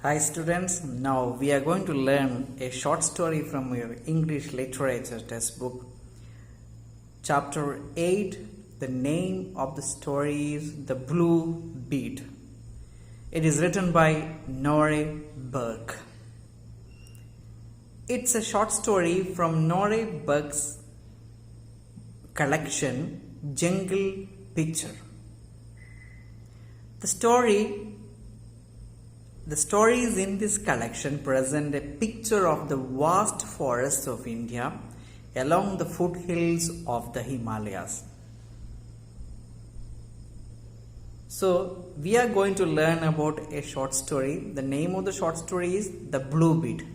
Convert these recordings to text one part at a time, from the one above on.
Hi students, now we are going to learn a short story from your English literature textbook. Chapter 8, the name of the story is The Blue Bead. It is written by Norrie Burke. It's a short story from Norrie Burke's collection Jungle Picture. The stories in this collection present a picture of the vast forests of India along the foothills of the Himalayas. So, we are going to learn about a short story. The name of the short story is The Blue Bead.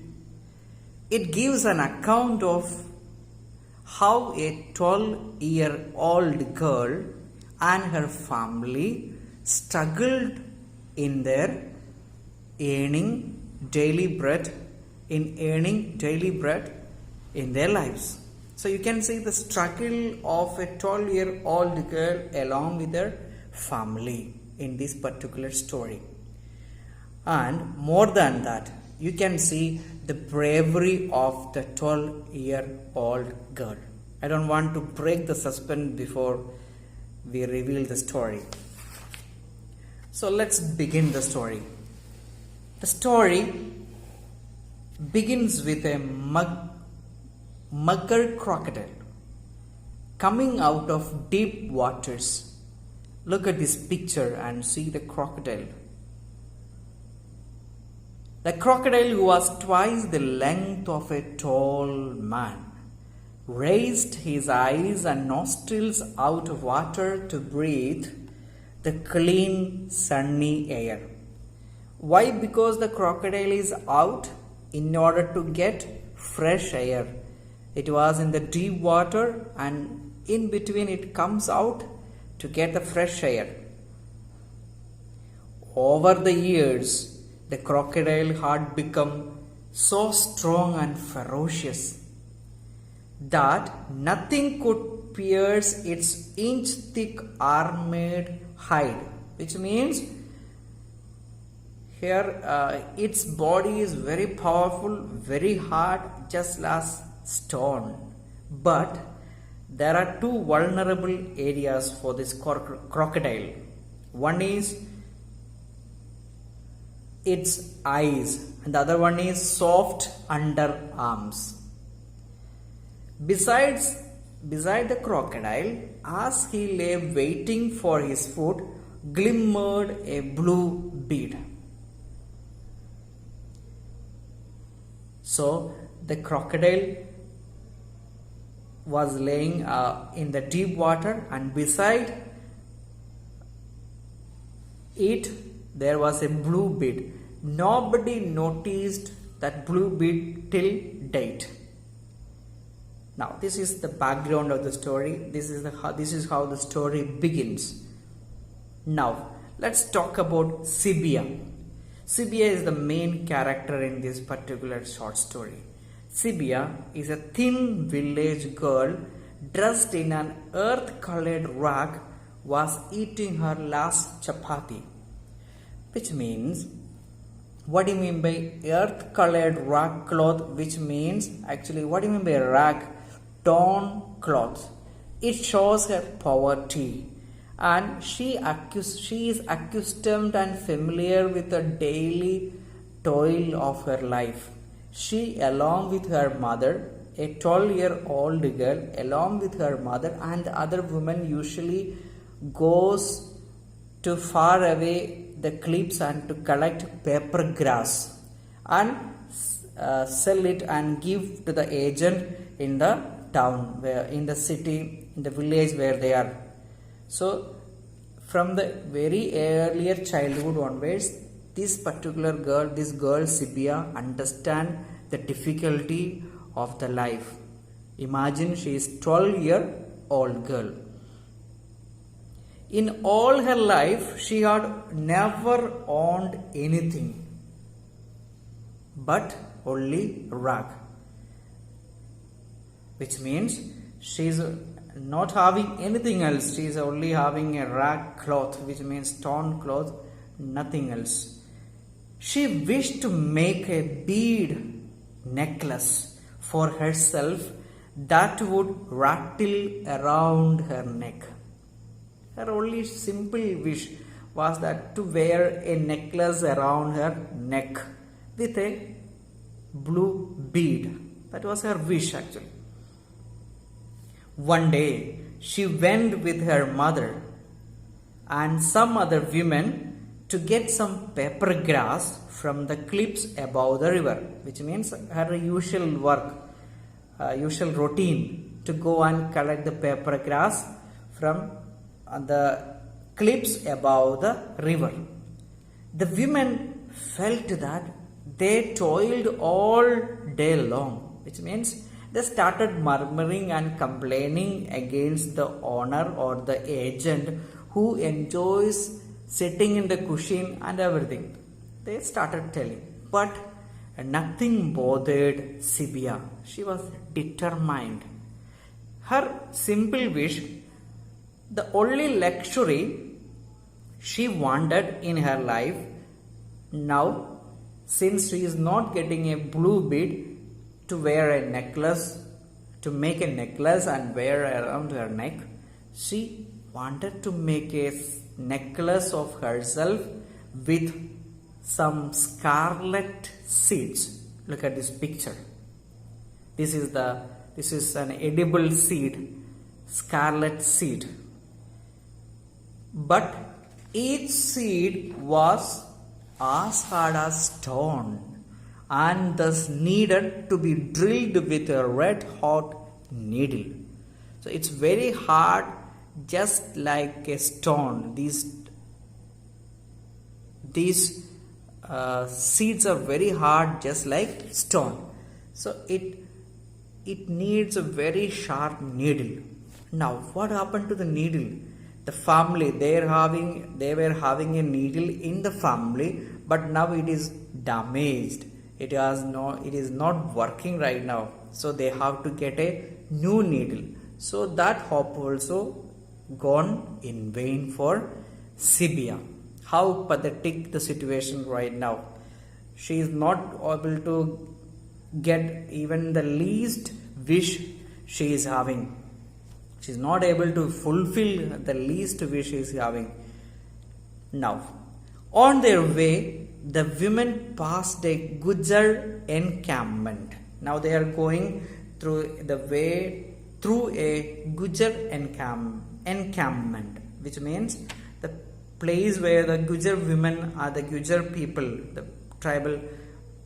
It gives an account of how a 12-year-old girl and her family struggled in their earning daily bread in their lives. So you can see the struggle of a 12-year-old girl along with her family in this particular story. And more than that, you can see the bravery of the 12-year-old girl. I don't want to break the suspense before we reveal the story. So let's begin the story. The story begins with a mugger crocodile coming out of deep waters. Look at this picture and see the crocodile. The crocodile, who was twice the length of a tall man, raised his eyes and nostrils out of water to breathe the clean, sunny air. Why? Because the crocodile is out in order to get fresh air. It was in the deep water and in between it comes out to get the fresh air. Over the years, the crocodile had become so strong and ferocious that nothing could pierce its inch-thick armored hide, which means here its body is very powerful, very hard, just as stone. But there are two vulnerable areas for this crocodile. One is its eyes and the other one is soft underarms. Beside the crocodile, as he lay waiting for his food, glimmered a blue bead. So the crocodile was laying in the deep water, and beside it there was a blue bead. Nobody noticed that blue bead till date. Now this is the background of the story. This is how the story begins. Now let's talk about Sibia. Sibia is the main character in this particular short story. Sibia is a thin village girl dressed in an earth-colored rag was eating her last chapati. Which means, what do you mean by earth-colored rag cloth? Which means, actually, what do you mean by rag? Torn cloth. It shows her poverty. And she is accustomed and familiar with the daily toil of her life. She, along with her mother, a 12-year-old girl, along with her mother and the other woman, usually goes to far away the cliffs and to collect paper grass and sell it and give to the agent in the town, in the city, in the village where they are. So, from the very earlier childhood onwards, this particular girl, Sibia, understand the difficulty of the life. Imagine she is 12-year-old girl. In all her life, she had never owned anything but only rag. Which means she is not having anything else. She is only having a rag cloth, which means torn cloth, nothing else. She wished to make a bead necklace for herself that would rattle around her neck. Her only simple wish was that to wear a necklace around her neck with a blue bead. That was her wish actually. One day she went with her mother and some other women to get some paper grass from the cliffs above the river, which means her usual work, usual routine to go and collect the paper grass from the cliffs above the river. The women felt that they toiled all day long, which means they started murmuring and complaining against the owner or the agent who enjoys sitting in the cushion and everything. They started telling, but nothing bothered Sibia. She was determined. Her simple wish, the only luxury she wanted in her life, now since she is not getting a blue bead to wear a necklace, to make a necklace and wear around her neck, she wanted to make a necklace of herself with some scarlet seeds. Look at this picture. This is an edible seed, scarlet seed. But each seed was as hard as stone and thus needed to be drilled with a red hot needle. So it's very hard, just like a stone. These seeds are very hard, just like stone. So it needs a very sharp needle. Now what happened to the needle? The family, they were having a needle in the family, but now it is damaged. It is not working right now. So they have to get a new needle. So that hope also gone in vain for Sibia. How pathetic the situation right now. She is not able to get even the least wish she is having. She is not able to fulfill the least wish she is having. Now, on their way, the women passed a Gujar encampment. Now they are going through the way through a Gujar encampment, which means the place where the Gujar women are, the Gujar people, the tribal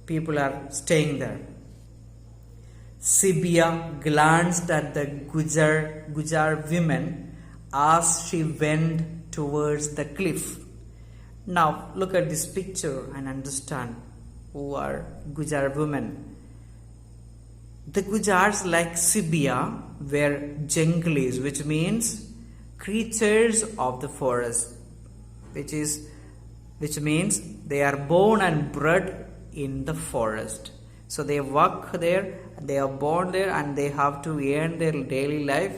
people are staying there. Sibia glanced at the Gujar women as she went towards the cliff. Now look at this picture and understand who are Gujar women. The Gujars, like Sibia, were junglis, which means creatures of the forest, which means they are born and bred in the forest. So they work there, they are born there, and they have to earn their daily life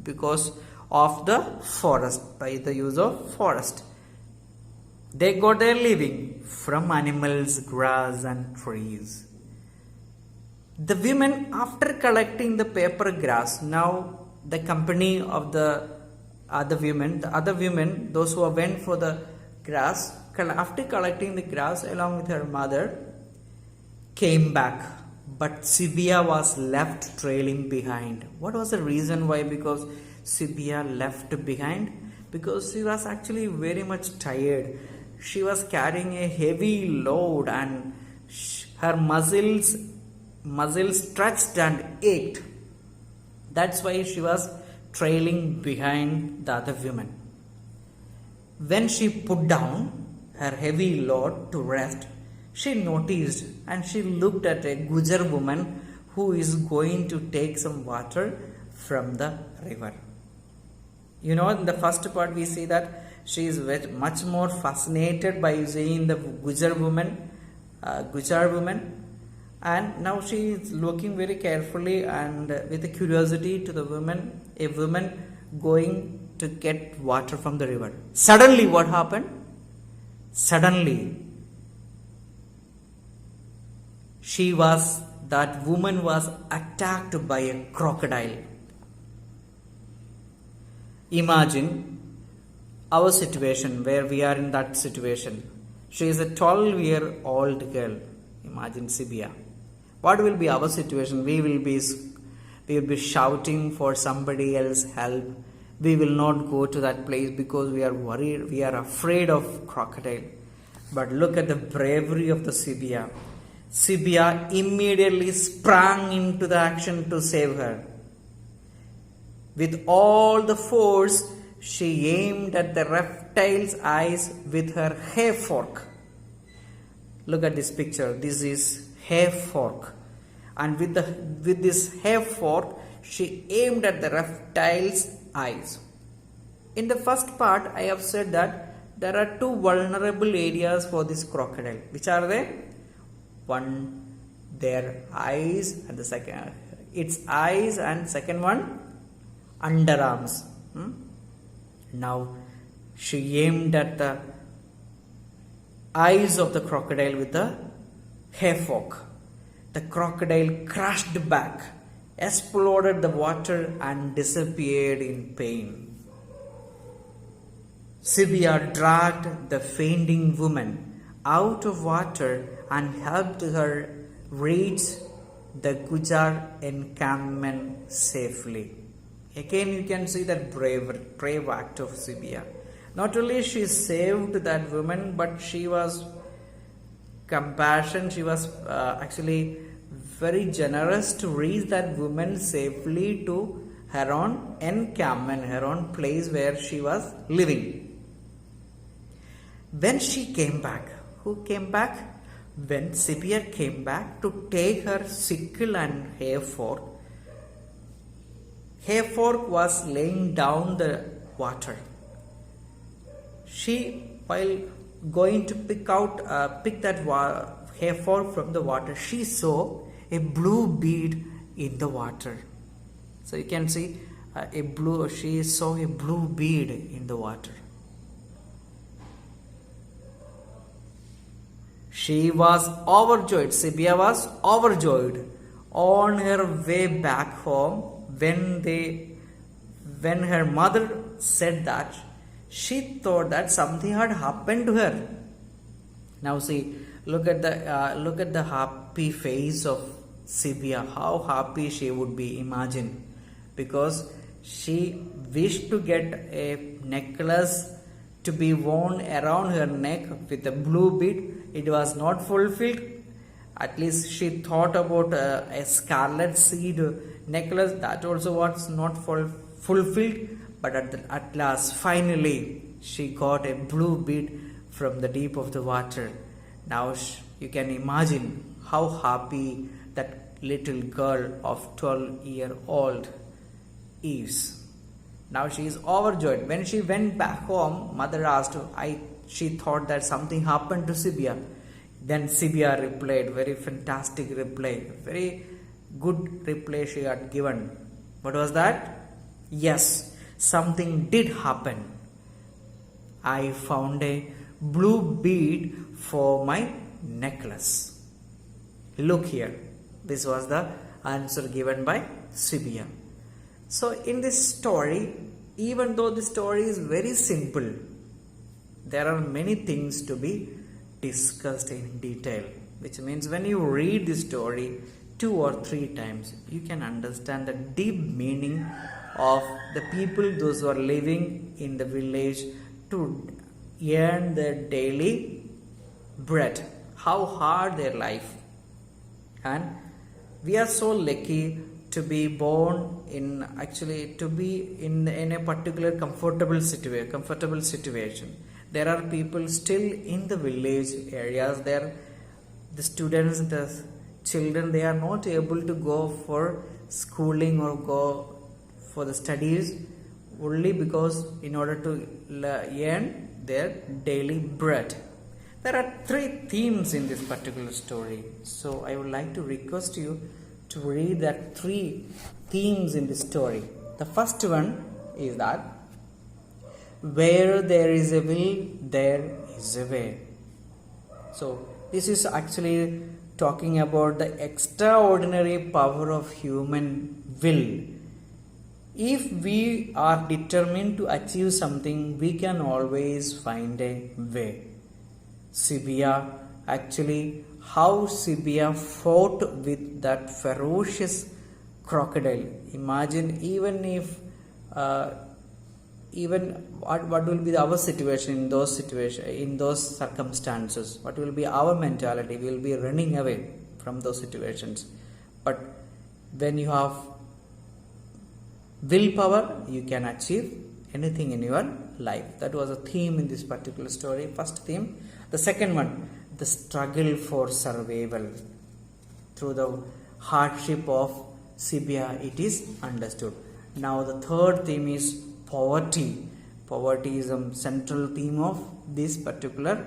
because of the forest, by the use of forest. They got their living from animals, grass and trees. The women, after collecting the paper grass, now the company of the other women, those who went for the grass, after collecting the grass along with her mother, came back. But Sibia was left trailing behind. What was the reason why? Because Sibia left behind? Because she was actually very much tired. She was carrying a heavy load and her muscles stretched and ached. That's why she was trailing behind the other women. When she put down her heavy load to rest, she noticed and she looked at a Gujar woman who is going to take some water from the river. You know, in the first part we see that she is much more fascinated by seeing the Gujar woman, and now she is looking very carefully and with a curiosity to the woman, a woman going to get water from the river. Suddenly what happened? Suddenly That woman was attacked by a crocodile. Imagine our situation where we are in that situation. She is a 12-year-old girl. Imagine Sibia. What will be our situation? We will be shouting for somebody else help. We will not go to that place because we are worried. We are afraid of crocodile. But look at the bravery of the Sibia. Sibia immediately sprang into the action to save her. With all the force, she aimed at the reptile's eyes with her hair fork. Look at this picture. This is hair fork. And with this hair fork, she aimed at the reptile's eyes. In the first part, I have said that there are two vulnerable areas for this crocodile. Which are they? One, their eyes, and the second, its eyes, and second one, underarms. Now, she aimed at the eyes of the crocodile with the hair fork. The crocodile crashed back, exploded the water, and disappeared in pain. Sibia dragged the fainting woman out of water and helped her reach the Gujar encampment safely. Again, you can see that brave act of Sibia. Not only she saved that woman, but she was compassionate. She was actually very generous to reach that woman safely to her own encampment, her own place where she was living. When she came back, who came back? When Sibia came back to take her sickle and hair fork was laying down the water. She, while going to pick that hair fork from the water, she saw a blue bead in the water. So you can see she saw a blue bead in the water. She was overjoyed. Sibia was overjoyed. On her way back home, when her mother said that, she thought that something had happened to her. Now see, look at the happy face of Sibia. How happy she would be. Imagine, because she wished to get a necklace to be worn around her neck with a blue bead. It was not fulfilled. At least she thought about a scarlet seed necklace. That also was not fulfilled. But at last, finally, she got a blue bead from the deep of the water. Now you can imagine how happy that little girl of 12-year-old is. Now she is overjoyed. When she went back home, mother asked her, she thought that something happened to Sibia. Then Sibia replied, very fantastic reply, very good reply she had given. What was that? Yes, something did happen. I found a blue bead for my necklace. Look here. This was the answer given by Sibia. So in this story, even though the story is very simple, there are many things to be discussed in detail, which means when you read the story 2 or 3 times, you can understand the deep meaning of the people, those who are living in the village to earn their daily bread, how hard their life. And we are so lucky to be born in, actually to be in a particular comfortable situation. There are people still in the village areas. There, the students, the children, they are not able to go for schooling or go for the studies only because in order to earn their daily bread. There are 3 themes in this particular story. So I would like to request you to read that 3 themes in the story. The first one is that where there is a will, there is a way. So this is actually talking about the extraordinary power of human will. If we are determined to achieve something, we can always find a way. Sibia, actually, how Sibia fought with that ferocious crocodile. Imagine, even if what will be our situation in those circumstances, what will be our mentality? We will be running away from those situations. But when you have willpower, you can achieve anything in your life. That was a theme in this particular story, first theme. The second one, the struggle for survival. Through the hardship of Sibia, it is understood. Now the third theme is poverty. Poverty is a central theme of this particular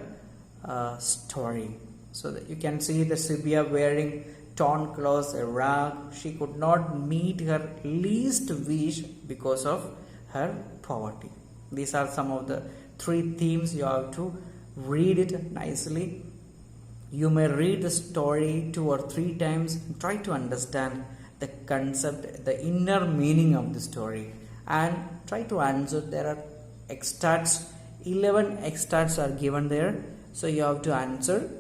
story. So that you can see the Sibia wearing torn clothes, a rag. She could not meet her least wish because of her poverty. These are some of the three themes. You have to read it nicely. You may read the story 2 or 3 times. Try to understand the concept, the inner meaning of the story, and try to answer. There are extracts, 11 extracts are given there. So you have to answer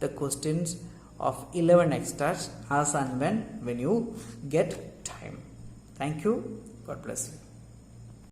the questions of 11 extracts as and when you get time. Thank you. God bless you.